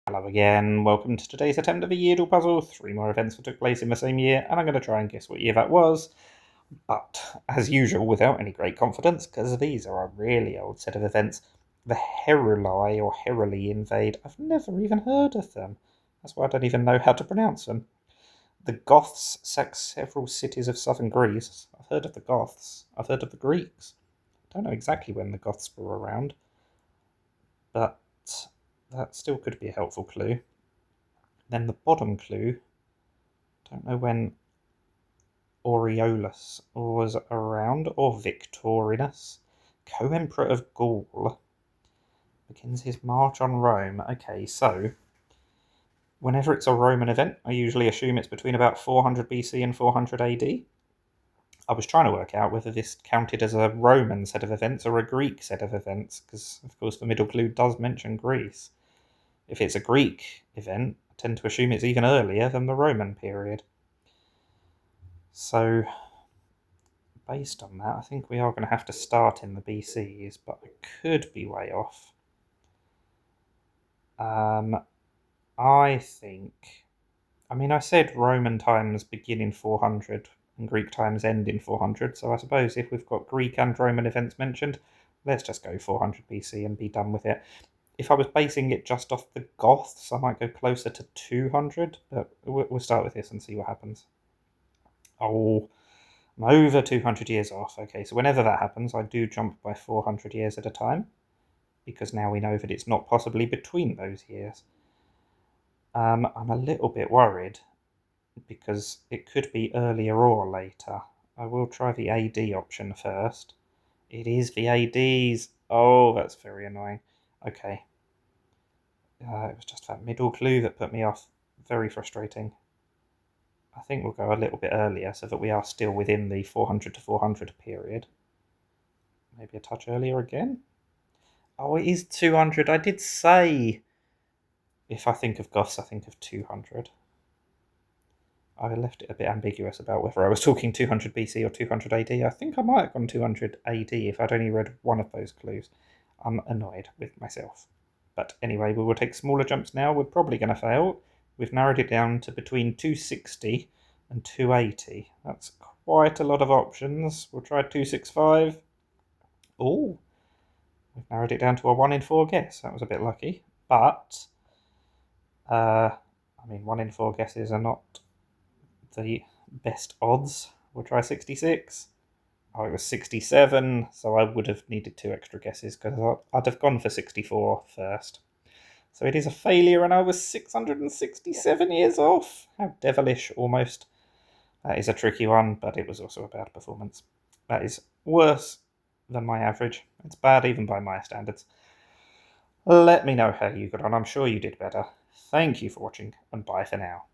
Hello again, welcome to today's attempt of a Yeardle puzzle. 3 more events that took place in the same year, and I'm going to try and guess what year that was. But, as usual, without any great confidence, because these are a really old set of events. The Heruli or Heruli invade. I've never even heard of them. That's why I don't even know how to pronounce them. The Goths sacked several cities of southern Greece. I've heard of the Goths. I've heard of the Greeks. I don't know exactly when the Goths were around, but that still could be a helpful clue. Then the bottom clue, don't know when Aureolus was around, or Victorinus, co-emperor of Gaul, begins his march on Rome. Okay, so whenever it's a Roman event, I usually assume it's between about 400 BC and 400 AD. I was trying to work out whether this counted as a Roman set of events or a Greek set of events, because of course the middle clue does mention Greece. If it's a Greek event, I tend to assume it's even earlier than the Roman period. So, based on that, I think we are going to have to start in the BCs, but I could be way off. I said Roman times begin in 400 and Greek times end in 400, so I suppose if we've got Greek and Roman events mentioned, let's just go 400 BC and be done with it. If I was basing it just off the Goths, I might go closer to 200, but we'll start with this and see what happens. Oh, I'm over 200 years off. Okay, so whenever that happens, I do jump by 400 years at a time, because now we know that it's not possibly between those years. I'm a little bit worried, because it could be earlier or later. I will try the AD option first. It is the ADs. Oh, that's very annoying. Okay. It was just that middle clue that put me off. Very frustrating. I think we'll go a little bit earlier so that we are still within the 400 to 400 period. Maybe a touch earlier again? Oh, it is 200. I did say if I think of Goths, I think of 200. I left it a bit ambiguous about whether I was talking 200 BC or 200 AD. I think I might have gone 200 AD if I'd only read one of those clues. I'm annoyed with myself. But anyway, we will take smaller jumps now. We're probably going to fail. We've narrowed it down to between 260 and 280. That's quite a lot of options. We'll try 265. Oh, we've narrowed it down to a 1 in 4 guess. That was a bit lucky. But, 1 in 4 guesses are not the best odds. We'll try 66. Oh, it was 67, so I would have needed 2 extra guesses because I'd have gone for 64 first. So it is a failure, and I was 667 years off. How devilish, almost. That is a tricky one, but it was also a bad performance. That is worse than my average. It's bad even by my standards. Let me know how you got on. I'm sure you did better. Thank you for watching, and bye for now.